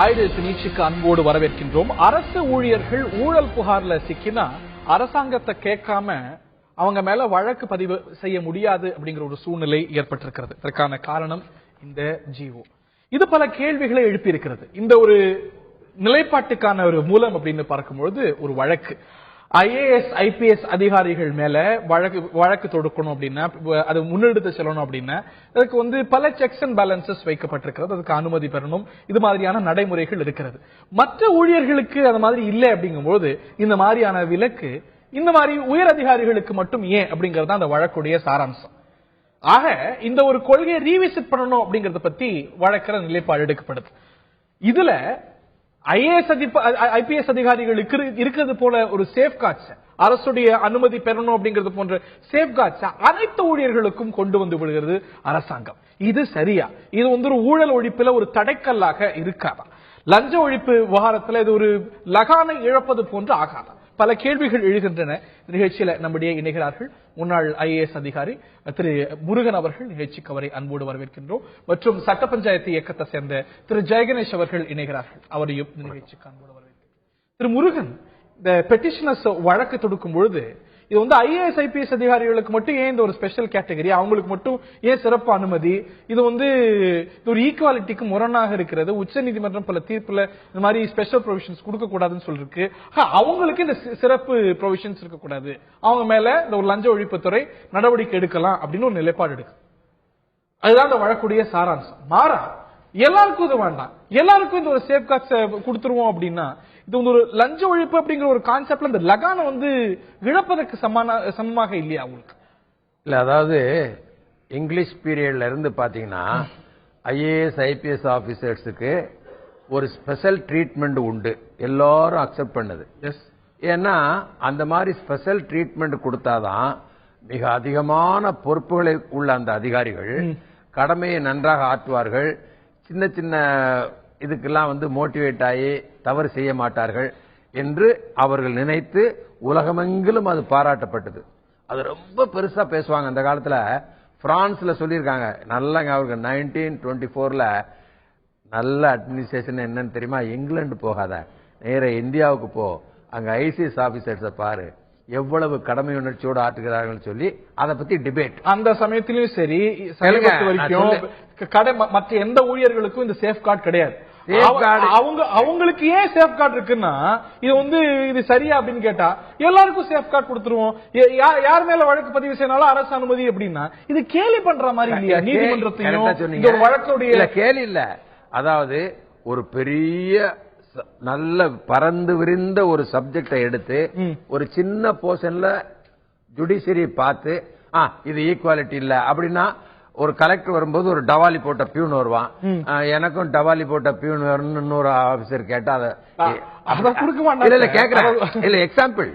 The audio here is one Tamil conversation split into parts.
ஆயுத நீட்சிக்கு அன்போடு வரவேற்கின்றோம். அரசு ஊழியர்கள் ஊழல் புகார்ல சிக்கினா அரசாங்கத்தை கேட்காம அவங்க மேல வழக்கு பதிவு செய்ய முடியாது அப்படிங்கிற ஒரு சூழ்நிலை ஏற்பட்டிருக்கிறது. இதற்கான காரணம் இந்த ஜிஓ. இது பல கேள்விகளை எழுப்பி இருக்கிறது. இந்த ஒரு நிலைப்பாட்டுக்கான ஒரு மூலம் அப்படின்னு பார்க்கும்பொழுது ஒரு வழக்கு IAS IPS அதிகாரிகள் மேல வழக்கு தொடுக்கணும் அப்படின்னா, அது முன்னெடுத்து செல்லணும் அப்படின்னா அதுக்கு பல செக்ஸ் அண்ட் பேலன்சஸ் வைக்கப்பட்டிருக்கிறது. அதுக்கு அனுமதி பெறணும். இது மாதிரியான நடைமுறைகள் இருக்கிறது. மற்ற ஊழியர்களுக்கு அது மாதிரி இல்லை அப்படிங்கும்போது இந்த மாதிரியான விலக்கு இந்த மாதிரி உயர் அதிகாரிகளுக்கு மட்டும் ஏன் அப்படிங்கறது அந்த வழக்குடைய சாராம்சம். ஆக இந்த ஒரு கொள்கையை ரீவிசிட் பண்ணணும் அப்படிங்கறத பத்தி வழக்கிற நிலைப்பாடு எடுக்கப்படுது. இதுல IAS IPS அதிகாரிகளுக்கு இருக்கிறது போல ஒரு சேஃப்கார்ட்ஸ், அரசுடைய அனுமதி பெறணும் அப்படிங்கிறது போன்ற சேஃப்கார்ட்ஸ் அனைத்து ஊழியர்களுக்கும் கொண்டு வந்து விடுகிறது அரசாங்கம். இது சரியா? இது ஒரு ஊழல் ஒழிப்புல ஒரு தடைக்கல்லாக இருக்காதா? லஞ்ச ஒழிப்பு விவகாரத்தில் இது ஒரு லகானை இழப்பது போன்று ஆகாதா? பல கேள்விகள் எழுகின்றன. நிகழ்ச்சியில நம்முடைய இணைகிறார்கள் முன்னாள் IAS அதிகாரி திரு முருகன் அவர்கள். நிகழ்ச்சிக்கு அவரை அன்போடு வரவேற்கின்றோம். மற்றும் சட்ட பஞ்சாயத்து இயக்கத்தை சேர்ந்த திரு ஜெயகணேஷ் அவர்கள் இணைகிறார்கள். அவரையும் நிகழ்ச்சிக்கு அன்போடு வரவேற்கிறோம். திரு முருகன், இந்த பெட்டிஷனர்ஸ் வழக்கு தொடுக்கும் பொழுது இது IAS IPS அதிகாரிகளுக்கு மட்டும் ஏன் இந்த ஒரு ஸ்பெஷல் கேட்டகரி, அவங்களுக்கு மட்டும் ஏன் சிறப்பு அனுமதி? இது ஒரு ஈக்குவாலிட்டிக்கு முரணாக இருக்கிறது. உச்ச நீதிமன்றம் பல தீர்ப்புல இந்த மாதிரி ஸ்பெஷல் ப்ரொவிஷன்ஸ் கொடுக்க கூடாதுன்னு சொல்லிருக்கு. அவங்களுக்கு இந்த சிறப்பு ப்ரொவிஷன்ஸ் இருக்கக்கூடாது, அவங்க மேல இந்த ஒரு லஞ்ச ஒழிப்புத்துறை நடவடிக்கை எடுக்கலாம் அப்படின்னு ஒரு நிலைப்பாடு எடுக்கு. அதுதான் இந்த வழக்குடைய சாராம்சம். மாறா எல்லாருக்கும் இது வேண்டாம், எல்லாருக்கும் இந்த ஒரு சேஃப்கார்ட்ஸ் கொடுத்துருவோம் அப்படின்னா இது ஒரு லஞ்ச ஒழிப்பு அப்படிங்கிற ஒரு கான்செப்ட்ல இந்த லகான இழப்பதற்கு சமமாக இல்லையா உங்களுக்கு? இல்ல, அதாவது இங்கிலீஷ் பீரியட்ல இருந்து பாத்தீங்கன்னா IAS IPS ஆபீசர்ஸுக்கு ஒரு ஸ்பெஷல் ட்ரீட்மெண்ட் உண்டு, எல்லாரும் அக்செப்ட் பண்ணது. ஏன்னா அந்த மாதிரி ஸ்பெஷல் ட்ரீட்மெண்ட் கொடுத்தாதான் மிக அதிகமான பொறுப்புகளை உள்ள அந்த அதிகாரிகள் கடமையை நன்றாக ஆற்றுவார்கள். சின்ன சின்ன இதுக்கெல்லாம் மோட்டிவேட் ஆகி தவறு செய்ய மாட்டார்கள் என்று அவர்கள் நினைத்து உலகமெங்கிலும் அது பாராட்டப்பட்டது. அது ரொம்ப பெருசா பேசுவாங்க. அந்த காலத்துல பிரான்ஸ்ல சொல்லியிருக்காங்க, நல்லா அவருக்கு 1924ல நல்ல அட்மினிஸ்ட்ரேஷன் என்னன்னு தெரியுமா? இங்கிலாந்து போகாத, நேர இந்தியாவுக்கு போ, அங்க ICS ஆபீசர்ஸ் பாரு எவ்வளவு கடமை உணர்ச்சியோடு ஆற்றுகிறார்கள் சொல்லி அதை பத்தி டிபேட். அந்த சமயத்திலும் சரி, மற்ற எந்த ஊழியர்களுக்கும் இந்த சேஃப் கார்டு கிடையாது. அவங்களுக்கு ஏன் சேஃப் கார்டு இருக்குன்னா இது சரியா அப்படின்னு கேட்டா எல்லாருக்கும் சேஃப் கார்டு கொடுத்துருவோம். யார் மேல வழக்கு பதிவு செய்யனாலும் அரசு அனுமதி அப்படின்னா இது கேலி பண்ற மாதிரி இல்லையா? நீதிமன்றத்தையும் வழக்குடைய கேலி இல்ல. அதாவது ஒரு பெரிய நல்ல பறந்து விரிந்த ஒரு சப்ஜெக்டை எடுத்து ஒரு சின்ன போர்ஷன்ல ஜுடிஷியரி பார்த்து இது ஈக்குவாலிட்டி இல்ல அப்படின்னா ஒரு கலெக்டர் வரும்போது ஒரு டவாலி போட்ட பியூன் வருவான், எனக்கும் டவாலி போட்ட பியூன் வரணும் இன்னொரு ஆபீசர் கேட்டா அதை இல்ல கேக்குறேன். இல்ல எக்ஸாம்பிள்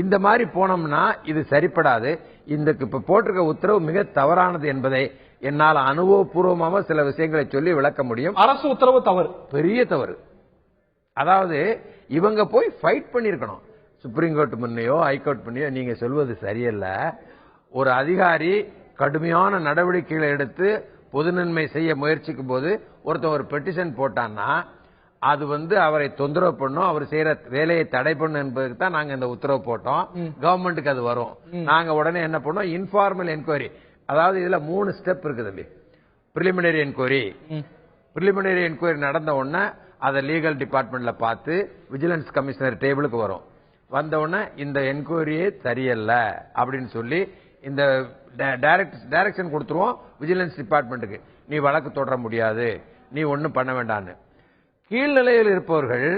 இந்த மாதிரி போனோம்னா இது சரிப்படாது. இந்த இப்ப போட்டிருக்க உத்தரவு மிக தவறானது என்பதை என்னால் அனுபவபூர்வமாக சில விஷயங்களை சொல்லி விளக்க முடியும். அரசு உத்தரவு தவறு, பெரிய தவறு. அதாவது இவங்க போய் ஃபைட் பண்ணிருக்கணும் சுப்ரீம் கோர்ட் முன்னையோ ஹைகோர்ட் முன்னையோ. நீங்க சொல்வது சரியல்ல. ஒரு அதிகாரி கடுமையான நடவடிக்கைகளை எடுத்து பொது நன்மை செய்ய முயற்சிக்கும் போது ஒருத்தன் ஒரு பெட்டிஷன் போட்டான்னா அது அவரை தொந்தரவு பண்ணும், அவர் செய்யற வேலையை தடை பண்ணும் என்பதுக்கு தான் நாங்க இந்த உத்தரவு போட்டோம். கவர்மெண்ட்டுக்கு அது வரும். நாங்க உடனே என்ன பண்ணோம், இன்ஃபார்மல் என்கொயரி. அதாவது இதுல 3 ஸ்டெப் இருக்குது. Preliminary enquiry. பிரிலிமினரி என்கொயரி நடந்த உடனே அதை லீகல் டிபார்ட்மெண்ட்ல பார்த்து விஜிலன்ஸ் கமிஷனர் டேபிளுக்கு வரும். வந்த உடனே இந்த என்கொயரியே சரியல்ல அப்படின்னு சொல்லி இந்த டைரக்ஷன் கொடுத்துருவோம் விஜிலன்ஸ் டிபார்ட்மெண்ட்டுக்கு, நீ வழக்கு தொடர முடியாது, நீ ஒன்னும் பண்ண வேண்டான்னு. கீழ்நிலையில் இருப்பவர்கள்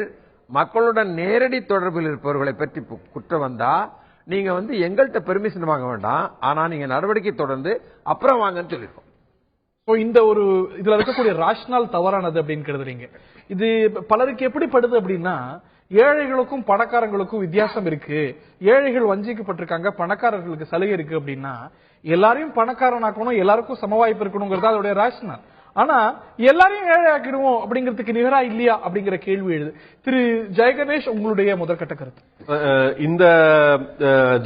மக்களுடன் நேரடி தொடர்பில் இருப்பவர்களை பற்றி குற்றம் வந்தா நீங்க எங்கள்கிட்ட பெர்மிஷன் வாங்க வேண்டாம், ஆனா நீங்க நடவடிக்கை தொடர்ந்து அப்புறம் வாங்கன்னு சொல்லிருக்கோம். இந்த ஒரு இதுல இருக்கக்கூடிய ராஷனல் தவறானது அப்படின்னு கருதுறீங்க. இது பலருக்கு எப்படி படுது அப்படின்னா, ஏழைகளுக்கும் பணக்காரங்களுக்கும் வித்தியாசம் இருக்கு, ஏழைகள் வஞ்சிக்கப்பட்டிருக்காங்க, பணக்காரர்களுக்கு சலுகை இருக்கு அப்படின்னா எல்லாரையும் பணக்காரனாக்கணும், எல்லாருக்கும் சம வாய்ப்பு இருக்கணுங்கிறது அதோடைய ராஷனல். ஆனா எல்லாரையும் ஏழை ஆக்கிடுவோம் அப்படிங்கிறதுக்கு நிகரா இல்லையா அப்படிங்கிற கேள்வி எழுது. திரு ஜெயகணேஷ், உங்களுடைய முதற்கட்ட கருத்து. இந்த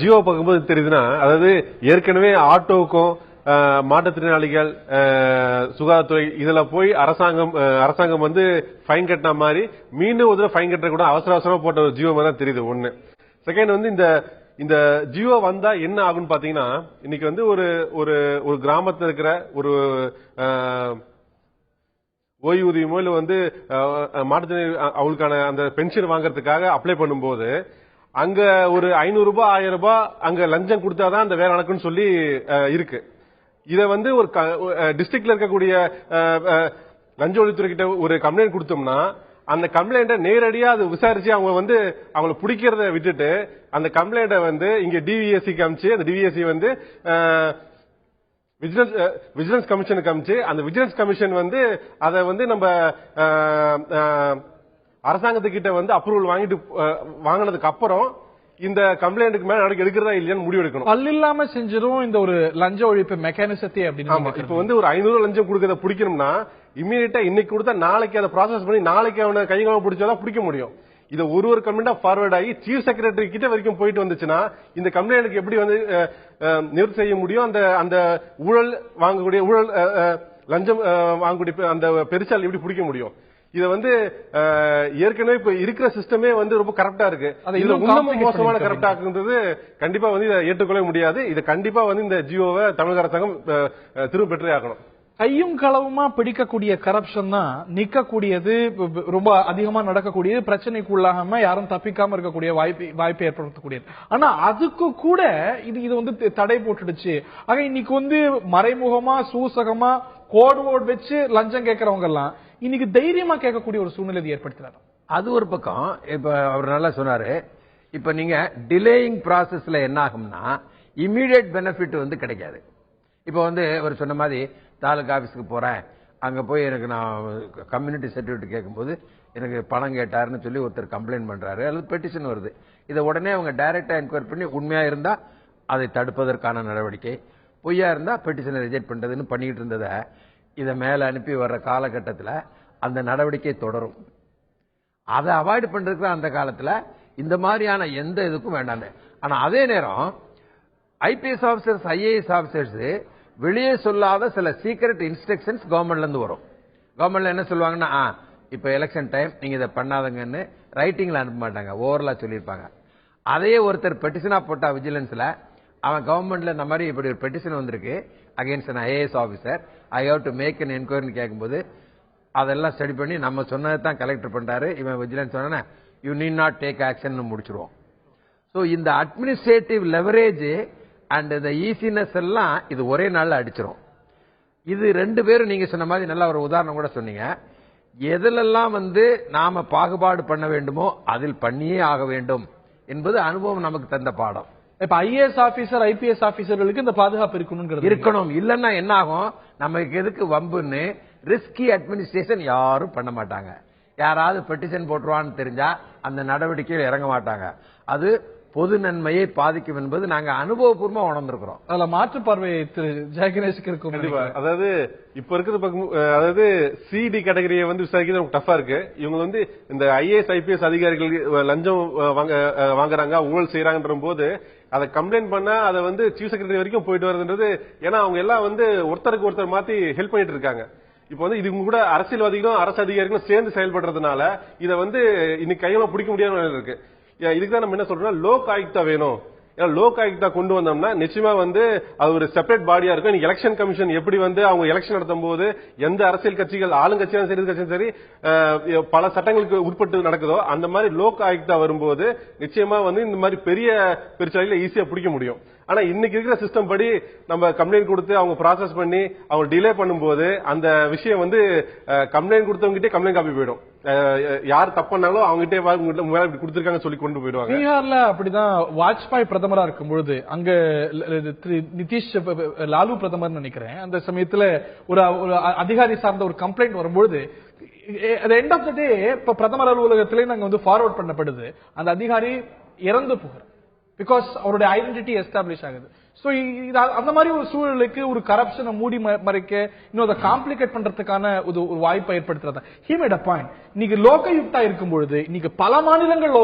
ஜியோ பார்க்கும்போது தெரியுதுன்னா, அதாவது ஏற்கனவே ஆட்டோவுக்கும் மாற்றுத்திறனாளிகள் சுகாதாரத்துறை இதுல போய் அரசாங்கம் வந்து ஃபைன் கட்டின மாதிரி மீண்டும் ஒரு ஃபைன் கட்ட கூட அவசரமா போட்ட ஒரு ஜியோ மாதிரி தான் தெரியுது. ஒண்ணு. செகண்ட் வந்து இந்த ஜியோ வந்தா என்ன ஆகும்னு பாத்தீங்கன்னா, இன்னைக்கு வந்து ஒரு கிராமத்துல இருக்கிற ஒரு ஓய்வூதியமோ இல்ல வந்து மாற்றுத்திறனாளி அவங்களுக்கான அந்த பென்ஷன் வாங்குறதுக்காக அப்ளை பண்ணும்போது அங்க ஒரு 500 ரூபாய் 1000 ரூபாய் அங்க லஞ்சம் கொடுத்தாதான் அந்த வேலை நடக்கும்னு சொல்லி இருக்கு. இத வந்து ஒரு டிஸ்ட்ரிக்ட்ல இருக்கக்கூடிய லஞ்ச ஒழிப்புத்துறை கிட்ட ஒரு கம்ப்ளைண்ட் கொடுத்தோம்னா அந்த கம்ப்ளைண்ட நேரடியா அது விசாரிச்சு அவங்க வந்து அவங்களை பிடிக்கிறத விட்டுட்டு அந்த கம்ப்ளைண்ட வந்து இங்க டிவிஎஸ்சி காமிச்சு அந்த டிவிஎஸ்சி வந்து விஜிலன்ஸ் கமிஷனுக்கு காமிச்சு அந்த விஜிலன்ஸ் கமிஷன் வந்து அதை வந்து நம்ம அரசாங்கத்துக்கிட்ட வந்து அப்ரூவல் வாங்கினதுக்கு அப்புறம் இந்த கம்ப்ளைண்ட்டுக்கு மேல நடக்க எடுக்கிறதா இல்லையான்னு முடிவு எடுக்கணும். பல்லு இல்லாம செஞ்சிரும் இந்த ஒரு லஞ்ச ஒழிப்பு மெக்கானிசத்தை அப்படின்னு. இப்ப வந்து ஒரு 500 லஞ்சம் கொடுக்கறத பிடிக்கணும்னா இம்மீடியட்டா இன்னைக்கு கொடுத்தா நாளைக்கு அதை ப்ராசஸ் பண்ணி நாளைக்கு அவனை கைகாம பிடிச்சாதான் பிடிக்க முடியும். இதை ஒரு கம்ப்ளைண்டா ஃபார்வர்ட் ஆகி சீஃப் செக்ரட்டரி கிட்ட வரைக்கும் போயிட்டு வந்துச்சுன்னா இந்த கம்ப்ளைண்ட்டுக்கு எப்படி வந்து நிவர்த்தி செய்ய முடியும்? அந்த ஊழல் லஞ்சம் வாங்கக்கூடிய அந்த பெருசால் எப்படி பிடிக்க முடியும்? இத வந்து ஏற்கனவே இப்ப இருக்கிற சிஸ்டமே வந்து ரொம்ப கரெக்டா இருக்கு. இன்னும் மோசமான கரெக்டா இருக்குன்றது கண்டிப்பா வந்து இதை ஏற்றுக்கொள்ள முடியாது. இதை கண்டிப்பா வந்து இந்த ஜியோவை தமிழக அரசாங்கம் திரும்ப பெற்றே ஆகணும். கையும் களவுமா பிடிக்கக்கூடிய கரப்ஷன் தான் நிக்கக்கூடியது, ரொம்ப அதிகமா நடக்கக்கூடியது, பிரச்சனைக்கு உள்ளாகாம யாரும் தப்பிக்காம இருக்கக்கூடிய வாய்ப்பை ஏற்படுத்தக்கூடியது. ஆனா அதுக்கு கூட இது வந்து தடை போட்டுடுச்சு. ஆக இன்னைக்கு வந்து மறைமுகமா சூசகமா கோடு வச்சு லஞ்சம் கேட்கறவங்க எல்லாம் இன்னைக்கு தைரியமா கேட்கக்கூடிய ஒரு சூழ்நிலை ஏற்படுத்துறாரு. அது ஒரு பக்கம். இப்ப அவர் நல்லா சொன்னாரு. இப்ப நீங்க டிலேயிங் ப்ராசஸ்ல என்ன ஆகும்னா இமீடியட் பெனிஃபிட் வந்து கிடைக்காது. இப்ப வந்து அவர் சொன்ன மாதிரி தாலுகா ஆபீஸ்க்கு போறேன், அங்க போய் எனக்கு நான் கம்யூனிட்டி சர்டிபிகேட் கேட்கும்போது எனக்கு பணம் கேட்டாருன்னு சொல்லி ஒருத்தர் கம்ப்ளைண்ட் பண்றாரு அல்லது பெட்டிஷன் வருது. இதை உடனே அவங்க டைரக்டா என்கொயரி பண்ணி உண்மையா இருந்தா அதை தடுப்பதற்கான நடவடிக்கை, பொய்யா இருந்தா பெட்டிஷனை ரிஜெக்ட் பண்றதுன்னு பண்ணிட்டு இருந்ததை இதை மேல அனுப்பி வர்ற காலகட்டத்தில் அந்த நடவடிக்கை தொடரும். அதை அவாய்ட் பண்றதுக்கு அந்த காலத்துல இந்த மாதிரியான எந்த இதுக்கும் வேண்டாம். ஆனா அதே நேரம் ஐபிஎஸ் ஆபீசர்ஸ் ஐஏஎஸ் ஆபீசர்ஸ் வெளியே சொல்லாத சில சீக்ரெட் இன்ஸ்ட்ரக்ஷன்ஸ் கவர்மெண்ட்ல இருந்து வரும். கவர்மெண்ட்ல என்ன சொல்லுவாங்கன்னா, இப்ப எலெக்ஷன் டைம் நீங்க இதை பண்ணாதங்கன்னு ரைட்டிங்ல அனுப்ப மாட்டாங்க, ஓவரலா சொல்லியிருப்பாங்க. அதையே ஒருத்தர் பெட்டிஷனா போட்டா விஜிலன்ஸ்ல அவன் கவர்மெண்ட்ல இந்த மாதிரி இப்படி ஒரு பெட்டிஷன் வந்திருக்கு against an IAS officer, I have to make an enquiry கேட்கும்போது அதெல்லாம் ஸ்டடி பண்ணி நம்ம சொன்னதை தான் கலெக்டர் பண்றாரு, இவன் விஜிலன்ஸ் சொன்னா you need not take action முடிச்சிருவோம். ஸோ இந்த அட்மினிஸ்ட்ரேட்டிவ் லெவரேஜ் அண்ட் இந்த ஈஸினஸ் எல்லாம் இது ஒரே நாள்ல அடிச்சிரும். இது ரெண்டு பேரும் நீங்க சொன்ன மாதிரி நல்ல ஒரு உதாரணம் கூட சொன்னீங்க. எதிலெல்லாம் வந்து நாம பாகுபாடு பண்ண வேண்டுமோ அதில் பண்ணியே ஆக வேண்டும் என்பது அனுபவம் நமக்கு தந்த பாடம். இப்ப ஐஏஎஸ் ஆபீசர் ஐபிஎஸ் ஆபீசர்களுக்கு இந்த பாதுகாப்பு இருக்கணும். இல்லன்னா என்ன ஆகும், நமக்கு எதுக்கு வம்புன்னு ரிஸ்கி அட்மினிஸ்ட்ரேஷன் யாரும் பண்ண மாட்டாங்க. யாராவது பெட்டிஷன் போட்டுருவான்னு தெரிஞ்சா அந்த நடவடிக்கையில் இறங்க மாட்டாங்க. அது பொது நன்மையை பாதிக்கும் என்பது நாங்க அனுபவபூர்வமா உணர்ந்திருக்கிறோம். அதுல மாற்று பார்வை திரு ஜெயகணேஷ்க்கு இருக்கும். அதாவது இப்ப இருக்கிற அதாவது சிடி கேட்டகரியை வந்து விசாரிக்கிறது நமக்கு டஃபா இருக்கு. இவங்க வந்து இந்த ஐஏஎஸ் ஐபிஎஸ் அதிகாரிகள் லஞ்சம் வாங்குறாங்க, ஊழல் செய்யறாங்கன்ற போது அதை கம்ப்ளைண்ட் பண்ணா அதை வந்து சீஃப் செக்ரட்டரி வரைக்கும் போயிட்டு வருதுன்றது. ஏன்னா அவங்க எல்லாம் வந்து ஒருத்தருக்கு ஒருத்தர் மாத்தி ஹெல்ப் பண்ணிட்டு இருக்காங்க. இப்ப வந்து இது கூட அரசியல்வாதிகளும் அரசு அதிகாரிகளும் சேர்ந்து செயல்படுறதுனால இதை வந்து இன்னைக்கு கையில பிடிக்க முடியாத இருக்கு. இதுக்குதான் நம்ம என்ன சொல்றோம்னா லோக் ஆயுக்தா வேணும். ஏன்னா லோக் ஆயுக்தா கொண்டு வந்தோம்னா நிச்சயமா வந்து அது ஒரு செப்பரேட் பாடியா இருக்கும். இன்னைக்கு எலெக்ஷன் கமிஷன் எப்படி வந்து அவங்க எலெக்ஷன் நடத்தும் போது எந்த அரசியல் கட்சிகள் ஆளுங்கட்சியும் சரி கட்சியும் சரி பல சட்டங்களுக்கு உட்பட்டு நடக்குதோ அந்த மாதிரி லோக் ஆயுக்தா வரும்போது நிச்சயமா வந்து இந்த மாதிரி பெரிய பெருச்சாலையில ஈஸியா பிடிக்க முடியும். ஆனா இன்னைக்கு இருக்கிற சிஸ்டம் படி நம்ம கம்ப்ளைண்ட் கொடுத்து அவங்க ப்ராசஸ் பண்ணி அவங்க டிலே பண்ணும்போது அந்த விஷயம் வந்து கம்ப்ளைண்ட் கொடுத்தவங்கிட்டே கம்ப்ளைண்ட் காப்பி போயிடும். யார் தப்புனாலும் அவங்ககிட்டே கொடுத்திருக்காங்க சொல்லி கொண்டு போயிடுவாங்க. பீகார்ல அப்படிதான் வாஜ்பாய் பிரதமரா இருக்கும் பொழுது அங்க நிதிஷ் லாலு பிரதமர் நினைக்கிறேன், அந்த சமயத்துல ஒரு அதிகாரி சார்ந்த ஒரு கம்ப்ளைண்ட் வரும்பொழுது எண்ட் ஆஃப் த டே இப்ப பிரதமர் அலுவலகத்திலே நாங்க வந்து ஃபார்வர்ட் பண்ணப்படுது, அந்த அதிகாரி இறந்து போகிறார். பிகாஸ் அவருடைய ஐடென்டிட்டி எஸ்டாப்ளிஷ் ஆகுது. சோ அந்த மாதிரி ஒரு சூழலுக்கு ஒரு கரப்ஷனை மூடி மறைக்க இன்னும் அதை காம்ப்ளிகேட் பண்றதுக்கான ஒரு வாய்ப்பை ஏற்படுத்துறது. He made a point. இன்னைக்கு லோகயுக்தா இருக்கும் பொழுது இன்னைக்கு பல மாநிலங்கள்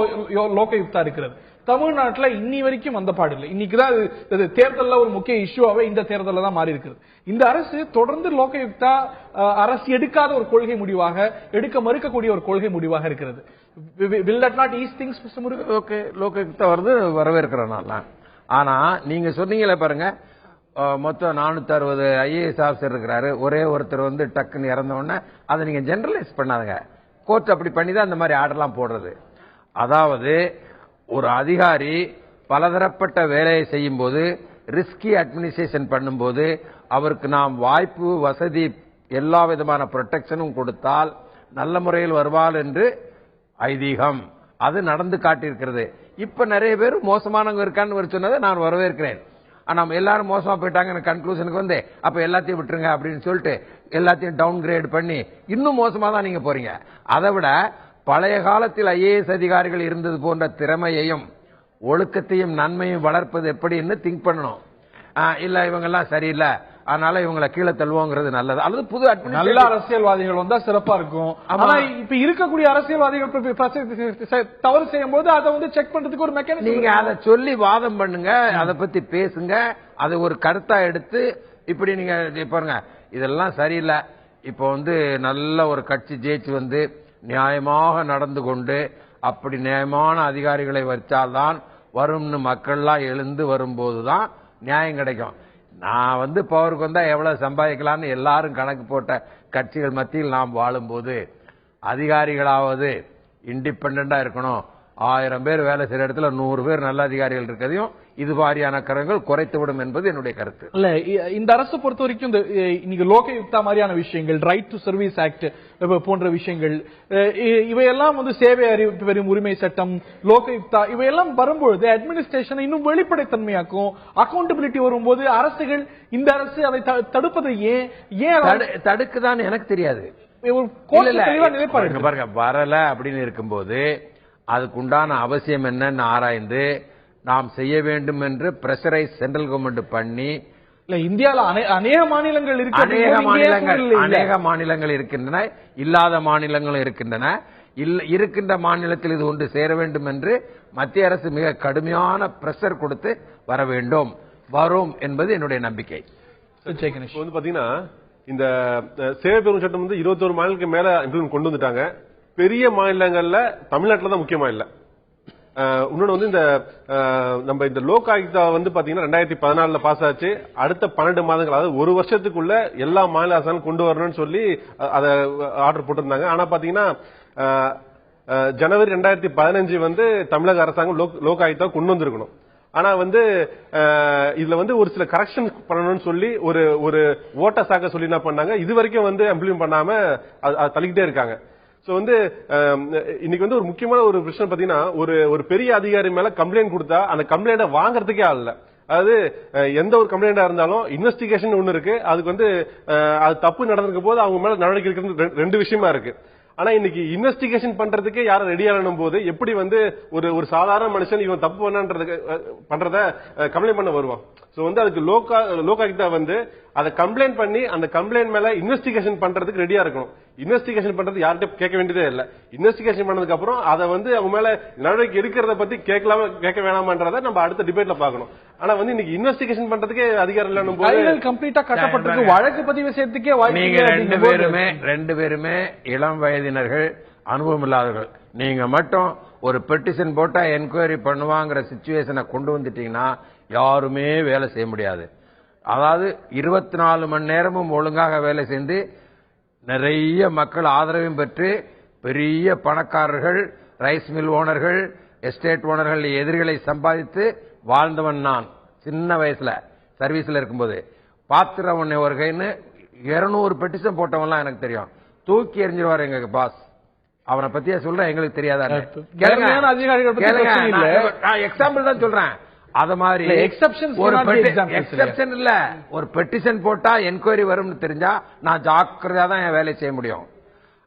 லோகயுக்தா இருக்கிறது. தமிழ்நாட்டுல இன்னி வரைக்கும் வந்த பாடில்லை. இன்னைக்குதான் இது தேர்தல்ல ஒரு முக்கிய இஷ்யூவாவே இந்த தேர்தல்ல தான் மாறி இருக்கிறது. இந்த அரசு தொடர்ந்து லோகயுக்தா அரசு எடுக்காத ஒரு கொள்கை முடிவாக, எடுக்க மறுக்கக்கூடிய ஒரு கொள்கை முடிவாக இருக்கிறது. will that not ease things, Mr. Murugan? Okay, Lokayukta வருது, வரவேற்கிறேன் நான். ஆனா நீங்க சொன்னீங்களே பாருங்க, மொத்தம் 460 IAS ஆஃபீஸர் இருக்கிறாரு, ஒரே ஒருத்தர் வந்து டக்குன்னு இறந்த உடனே அதை நீங்க ஜெனரலைஸ் பண்ணாதுங்க. கோர்ட் அப்படி பண்ணி தான் அந்த மாதிரி ஆர்டர்லாம் போடுறது. அதாவது ஒரு அதிகாரி பலதரப்பட்ட வேலையை செய்யும் போது, ரிஸ்கி அட்மினிஸ்ட்ரேஷன் பண்ணும்போது அவருக்கு நாம் வாய்ப்பு, வசதி, எல்லா விதமான ப்ரொடெக்ஷனும் கொடுத்தால் நல்ல முறையில் வருவாள் என்று ஐதீகம். அது நடந்து காட்டியிருக்கிறது. இப்ப நிறைய பேர் மோசமானவங்க இருக்கான்னு சொன்னதை நான் வரவேற்கிறேன். நம்ம எல்லாரும் மோசமா போயிட்டாங்க கன்க்ளூஷனுக்கு வந்து அப்ப எல்லாத்தையும் விட்டுருங்க அப்படின்னு சொல்லிட்டு எல்லாத்தையும் டவுன் கிரேட் பண்ணி இன்னும் மோசமா தான் நீங்க போறீங்க. அதை விட பழைய காலத்தில் IAS அதிகாரிகள் இருந்தது போன்ற திறமையையும் ஒழுக்கத்தையும் நன்மையும் வளர்ப்பது எப்படின்னு திங்க் பண்ணணும். இல்ல இவங்க எல்லாம் சரியில்லை, அதனால இவங்களை கீழே தள்ளுவோங்கிறது நல்லது. அல்லது புது நல்ல அரசியல்வாதிகள் வந்தா சிறப்பா இருக்கும். ஆனா இப்ப இருக்கக்கூடிய அரசியல்வாதிகள் தவறு செய்யும் போது அதை வந்து செக் பண்றதுக்கு ஒரு மெக்கானிசம். நீங்க அதை சொல்லி வாதம் பண்ணுங்க, அதை பத்தி பேசுங்க, அதை ஒரு கருத்தா எடுத்து இப்படி நீங்க பாருங்க இதெல்லாம் சரியில்லை. இப்ப வந்து நல்ல ஒரு கட்சி ஜெயிச்சு வந்து நியாயமாக நடந்து கொண்டு அப்படி நியாயமான அதிகாரிகளை வச்சால்தான் வரும்னு மக்கள்லாம் எழுந்து வரும்போதுதான் நியாயம் கிடைக்கும். நான் வந்து பவருக்கு வந்தா எவ்வளவு சம்பாதிக்கலாம்னு எல்லாரும் கணக்கு போட்ட கட்சிகள் மத்தியில் நாம் வாழும்போது அதிகாரிகளாவது இண்டிபெண்டா இருக்கணும். 1000 பேர் வேலை செய்யற இடத்துல 100 பேர் நல்ல அதிகாரிகள் இருக்கிறதையும் இது மாதிரியான கரங்கள் குறைத்துவிடும் என்பது என்னுடைய கருத்து. இல்ல இந்த அரசு பொறுத்த வரைக்கும் இந்த இன்னைக்கு லோகயுக்தா மாதிரியான விஷயங்கள், ரைட் டு சர்வீஸ் ஆக்ட் போன்ற விஷயங்கள், இவையெல்லாம் வந்து சேவை அறிவிப்பு பெறும் உரிமை சட்டம், லோகயுக்தா இவையெல்லாம் வரும்பொழுது அட்மினிஸ்ட்ரேஷன் இன்னும் வெளிப்படைத்தன்மையாக்கும். அக்கௌண்டபிலிட்டி வரும்போது அரசுகள், இந்த அரசு அதை தடுப்பதை ஏன் தடுக்குதான்னு எனக்கு தெரியாது. பாருங்க, வரல அப்படின்னு இருக்கும்போது அதுக்குண்டான அவசியம் என்னன்னு ஆராய்ந்து நாம் செய்ய வேண்டும் என்று பிரஷரைஸ் சென்ட்ரல் கவர்மெண்ட் பண்ணி, இந்தியாவில் அநேக மாநிலங்கள் அநேக மாநிலங்கள் இருக்கின்றன, இல்லாத மாநிலங்களும் இருக்கின்றன. இருக்கின்ற மாநிலத்தில் இது ஒன்று சேர வேண்டும் என்று மத்திய அரசு மிக கடுமையான பிரஷர் கொடுத்து வர வேண்டும், வரும் என்பது என்னுடைய நம்பிக்கை. வந்து பாத்தீங்கன்னா இந்த சேவை பெறும் சட்டம் வந்து 21 மாநிலங்களுக்கு மேல கொண்டு வந்துட்டாங்க. பெரிய மாநிலங்கள்ல தமிழ்நாட்டில் தான் முக்கியமா இல்ல. இன்னொன்னு வந்து இந்த நம்ம இந்த லோக் ஆயுக்தா வந்து பாத்தீங்கன்னா 2014 பாஸ் ஆச்சு. அடுத்த 12 மாதங்கள், அதாவது ஒரு வருஷத்துக்குள்ள எல்லா மாநில அரசாங்கம் கொண்டு வரணும்னு சொல்லி அதை ஆர்டர் போட்டிருந்தாங்க. ஆனா பாத்தீங்கன்னா ஜனவரி 2015 வந்து தமிழக அரசாங்கம் லோக் ஆயுக்தா கொண்டு வந்திருக்கணும். ஆனா வந்து இதுல வந்து ஒரு சில கரெக்ஷன் பண்ணணும்னு சொல்லி ஒரு ஓட்ட சாக்க சொல்லி என்ன பண்ணாங்க, இது வரைக்கும் வந்து இம்ப்ளிமெண்ட் பண்ணாம தள்ளிக்கிட்டே இருக்காங்க. சோ வந்து இன்னைக்கு வந்து ஒரு முக்கியமான ஒரு பிரச்சனை பாத்தீங்கன்னா, ஒரு பெரிய அதிகாரி மேல கம்ப்ளைண்ட் கொடுத்தா அந்த கம்ப்ளைண்ட வாங்கறதுக்கே ஆள் இல்ல. அதாவது எந்த ஒரு கம்ப்ளைண்டா இருந்தாலும் இன்வெஸ்டிகேஷன் ஒண்ணு இருக்கு, அதுக்கு வந்து அது தப்பு நடந்திருக்கும் போது அவங்க மேல நடவடிக்கை எடுக்கிறது 2 விஷயமா இருக்கு. ஆனா இன்னைக்கு இன்வெஸ்டிகேஷன் பண்றதுக்கே யாரும் ரெடி ஆகணும் போது எப்படி வந்து ஒரு சாதாரண மனுஷன் இவன் தப்பு பண்றத கம்ப்ளைண்ட் பண்ண வருவான். சோ வந்து அதுக்கு லோக் ஆயுக்தா வந்து அதை கம்ப்ளைண்ட் பண்ணி அந்த கம்ப்ளைண்ட் மேல இன்வெஸ்டிகேஷன் பண்றதுக்கு ரெடியா இருக்கணும். இன்வெஸ்டிகேஷன் பண்றது யார்கிட்ட கேட்க வேண்டியதே இல்ல. இன்வெஸ்டிகேஷன் பண்ணதுக்கு அப்புறம் அதை வந்து அவங்க மேல நடவடிக்கை எடுக்கிறத பத்தி கேட்க வேணாமன்றத நம்ம அடுத்த டிபேட்ல பாக்கணும். ஆனா வந்து இன்னைக்கு இன்வெஸ்டிகேஷன் பண்றதுக்கே அதிகாரம் இல்லைன்னு போது கம்ப்ளீட்டா கட்டப்பட்டிருக்கு. வழக்கு பதிவு செய்யறதுக்கே நீங்க ரெண்டு பேருமே இளம் வயதினர்கள், அனுபவம் இல்லாதவர்கள். நீங்க மட்டும் ஒரு பெட்டிஷன் போட்டா என்கொயரி பண்ணுவாங்கிற சிச்சுவேஷனை கொண்டு வந்துட்டீங்கன்னா யாருமே வேலை செய்ய முடியாது. அதாவது 24 மணி நேரமும் ஒழுங்காக வேலை செய்து நிறைய மக்கள் ஆதரவையும் பெற்று பெரிய பணக்காரர்கள், ரைஸ் மில் ஓனர்கள், எஸ்டேட் ஓனர்கள் எதிரிகளை சம்பாதித்து வாழ்ந்தவன் நான். சின்ன வயசுல சர்வீஸ்ல இருக்கும்போது பாத்திரம் ஒண்ணு ஒரு கைன்னு 200 பெட்டிஷன் போட்டவன்லாம் எனக்கு தெரியும். தூக்கி எறிஞ்சிருவார் எங்க பாஸ். அவனை பத்தியா சொல்றேன், எங்களுக்கு தெரியாதா? எக்ஸாம்பிள் தான் சொல்றேன். அத மாதிரி எக்ஸெப்ஷன் இல்ல, ஒரு பெட்டிஷன் போட்டா என்கொயரி வரும்னு தெரிஞ்சா நான் ஜாக்கிரதையா தான் என் வேலை செய்ய முடியும்.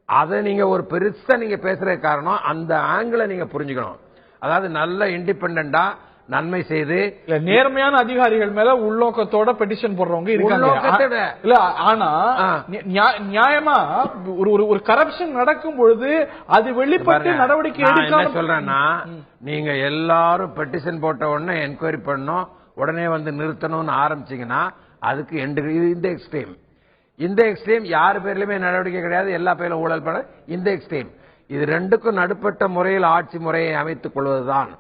அதை நீங்க ஒரு பெருசா நீங்க பேசுற காரணம் அந்த ஆங்கிளை நீங்க புரிஞ்சுக்கணும். அதாவது நல்ல இண்டிபெண்டா நன்மை செய்து இல்ல நேர்மையான அதிகாரிகள் மேல உள்நோக்கத்தோட பெட்டிஷன் போடுறவங்க உள்நோக்கத்தோட. இருக்காங்க. இல்ல ஆனா நியாயமா ஒரு கரப்ஷன் நடக்கும் பொழுது அது வெளிப்பட்டு நடவடிக்கை நான் என்ன எடுக்காம சொல்றேன்னா, நீங்க எல்லாரும் பெட்டிஷன் போட்ட உடனே என்கொயரி பண்ணணும், உடனே வந்து நிறுத்தணும்னு ஆரம்பிச்சீங்கன்னா அதுக்கு இந்த எக்ஸ்ட்ரீம் யார் பேர்லயுமே நடவடிக்கை கிடையாது, எல்லா பேரும் ஊழல் பண்ண இந்த எக்ஸ்ட்ரீம். இது ரெண்டுக்கும் நடுப்பட்ட முறையில் ஆட்சி முறையை அமைத்துக் கொள்வதுதான்.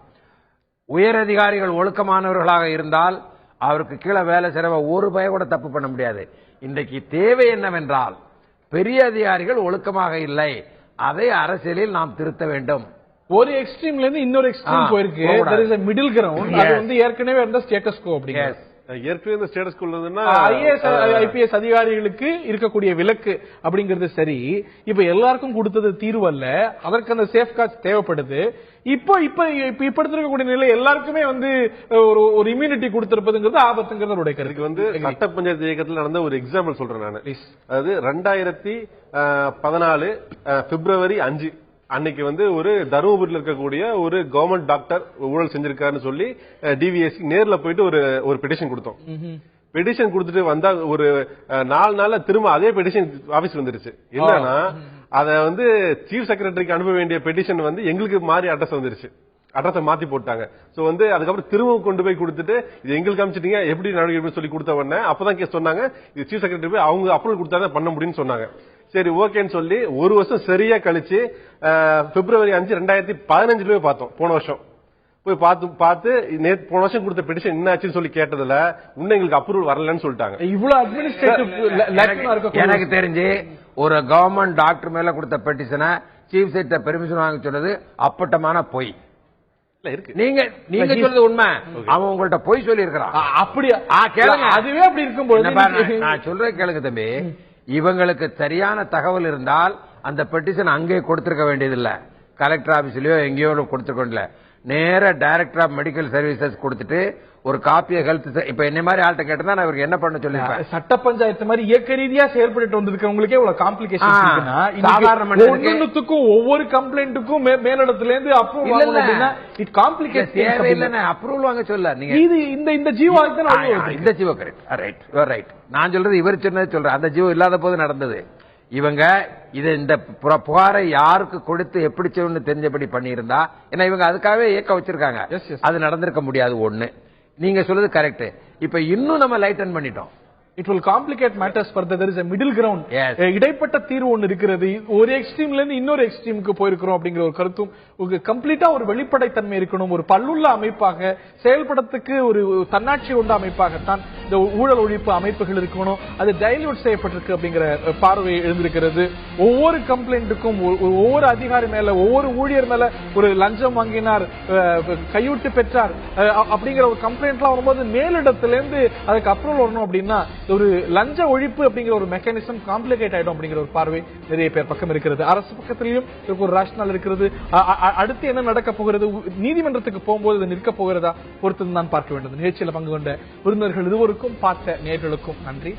உயர் அதிகாரிகள் ஒழுக்கமானவர்களாக இருந்தால் அவருக்கு கீழே வேலை செய்றவ ஒரு பய கூட தப்பு பண்ண முடியாது. இன்றைக்கு தேவை என்னவென்றால் பெரிய அதிகாரிகள் ஒழுக்கமாக இல்லை, அதை அரசியலில் நாம் திருத்த வேண்டும். ஒரு எக்ஸ்ட்ரீம்ல இருந்து இன்னொரு எக்ஸ்ட்ரீம் போயிருக்கு. there is a middle ground. அது வந்து ஏற்கனவே இருந்த ஸ்டேட்டஸ் கோ அப்படிங்க. ஏற்கனவே இந்த ஸ்டேட்டஸ் கொள்ளுதுன்னா ஐஏஎஸ் ஐபிஎஸ் அதிகாரிகளுக்கு இருக்கக்கூடிய விலக்கு அப்படிங்கிறது சரி. இப்ப எல்லாருக்கும் கொடுத்தது தீர்வு அல்ல, அதற்கு அந்த சேஃப்கார்ட்ஸ் தேவைப்படுது. இப்ப இருக்கக்கூடிய நிலை எல்லாருக்குமே வந்து ஒரு இம்யூனிட்டி கொடுத்திருப்பதுங்கிறது ஆபத்துங்கிறது அவருடைய கருத்து. வந்து சட்ட பஞ்சாயத்து இயக்கத்தில் நடந்த ஒரு எக்ஸாம்பிள் சொல்றேன் நான். அதாவது 2014 பிப்ரவரி 5 அன்னைக்கு வந்து ஒரு தருமபுரியில் இருக்கக்கூடிய ஒரு கவர்மெண்ட் டாக்டர் ஊழல் செஞ்சிருக்காருன்னு சொல்லி டிவிஎஸ்சி நேர்ல போயிட்டு ஒரு பெட்டிஷன் கொடுத்தோம். பெட்டிஷன் கொடுத்துட்டு வந்தா ஒரு 4 நாள்ல திரும்ப அதே பெட்டிஷன் ஆபீஸ் வந்துருச்சு. என்னன்னா அத வந்து சீஃப் செக்ரட்டரிக்கு அனுப்ப வேண்டிய பெட்டிஷன் வந்து எங்களுக்கு மாறி அட்ரஸ் வந்துருச்சு, அட்ரஸை மாத்தி போட்டாங்க. சோ வந்து அதுக்கப்புறம் திரும்ப கொண்டு போய் கொடுத்துட்டு இது எங்களுக்கு அனுப்பிச்சிட்டீங்க எப்படி நடவடிக்கை சொல்லி கொடுத்த உடனே அப்பதான் சொன்னாங்க இது சீஃப் செக்ரட்டரி போய் அவங்க அப்ரூவல் கொடுத்தாதான் பண்ண முடியும்னு சொன்னாங்க. சரி ஓகேன்னு சொல்லி ஒரு வருஷம் சரியா கழிச்சு பிப்ரவரி 5 2015 போய் பார்த்தோம். போன வருஷம் போய் பார்த்து போன வருஷம் கொடுத்த பெட்டிஷன் என்ன ஆச்சுன்னு சொல்லி கேட்டதுல இன்னும் எங்களுக்கு அப்ரூவல் வரலன்னு சொல்லிட்டாங்க. இவ்வளவு அட்மினிஸ்ட்ரேட்டிவ் எனக்கு தெரிஞ்சு ஒரு கவர்மெண்ட் டாக்டர் மேல கொடுத்த பெட்டிஷனை சீஃப் செக்ரட்டரி பெர்மிஷன் வாங்க சொன்னது அப்பட்டமான பொய். நீங்க சொல்றது உண்மை, அவன் உங்கள்ட்ட பொய் சொல்லி இருக்கிறான். அப்படியா? கேளுங்க, அதுவே அப்படி இருக்கும்போது நான் சொல்றேன் கேளுங்க தம்பி. இவங்களுக்கு சரியான தகவல் இருந்தால் அந்த பெட்டிஷன் அங்கே கொடுத்திருக்க வேண்டியதில்லை, கலெக்டர் ஆபீஸ்லயோ எங்கேயோ கொடுத்துருக்கோம்ல. நேர டைரக்டர் ஆஃப் மெடிக்கல் சர்வீசஸ் கொடுத்துட்டு ஒரு காப்பியை ஹெல்த் இப்ப என்ன மாதிரி ஆள்கிட்ட கேட்டா நான் இவருக்கு என்ன பண்ண சொல்லிருப்பேன். சட்ட பஞ்சாயத்து மாதிரி இயக்க ரீதியா செயல்பட்டு வந்திருக்கவங்களுக்கே இவ்வளவு காம்ப்ளிகேஷன் ஒவ்வொரு கம்ப்ளைண்ட்டுக்கும் மேலிடத்துல இருந்து அப்ரூவல் வாங்க சொல்ல நீங்க இந்த ஜீவோ இந்த ஜீவோ ரைட். நான் சொல்றது இவர் சொன்னது சொல்றேன், அந்த ஜீவோ இல்லாத போது நடந்தது. இவங்க இந்த புகாரை யாருக்கு கொடுத்து எப்படி செய்யணும்னு தெரிஞ்சபடி பண்ணியிருந்தா, ஏன்னா இவங்க அதுக்காகவே இயக்க வச்சிருக்காங்க, அது நடந்திருக்க முடியாது. ஒண்ணு நீங்க சொல்றது கரெக்ட். இப்ப இன்னும் நம்ம லைட்டன் பண்ணிட்டோம். It will complicate matters further. There is a middle ground. இடைப்பட்ட தீர்வு ஒன்று இருக்கிறது. ஒரு எக்ஸ்ட்ரீம்ல இருந்து இன்னொரு எக்ஸ்ட்ரீமுக்கு போயிருக்கிறோம் அப்படிங்கிற ஒரு கருத்தும் கம்ப்ளீட்டா ஒரு வெளிப்படைத்தன்மை இருக்கணும். ஒரு பல்லுள்ள அமைப்பாக செயல்படத்துக்கு ஒரு தன்னாட்சி கொண்ட அமைப்பாகத்தான் இந்த ஊழல் ஒழிப்பு அமைப்புகள் இருக்கணும். அது டைல்யூட் செய்யப்பட்டிருக்கு அப்படிங்கிற பார்வை எழுந்திருக்கிறது. ஒவ்வொரு கம்ப்ளைண்ட்டுக்கும் ஒவ்வொரு அதிகாரி மேல ஒவ்வொரு ஊழியர் மேல ஒரு லஞ்சம் வாங்கினார், கையூட்டு பெற்றார் அப்படிங்கிற ஒரு கம்ப்ளைண்ட்லாம் வரும்போது மேலிடத்திலிருந்து அதுக்கு அப்ரூவல் வரணும் அப்படின்னா ஒரு லஞ்ச ஒழிப்பு அப்படிங்கிற ஒரு மெக்கானிசம் காம்ப்ளிகேட் ஆயிடும் அப்படிங்கிற ஒரு பார்வை நிறைய பேர் பக்கம் இருக்கிறது. அரசு பக்கத்திலையும் ஒரு ரேஷனல் இருக்கிறது. அடுத்து என்ன நடக்க போகிறது, நீதிமன்றத்துக்கு போகும்போது நிற்க போகிறதா பொறுத்து தான் பார்க்க வேண்டும். நிகழ்ச்சியில் பங்கு கொண்ட விருந்தினர்கள் இருவருக்கும் பார்த்த நேயர்களுக்கும் நன்றி.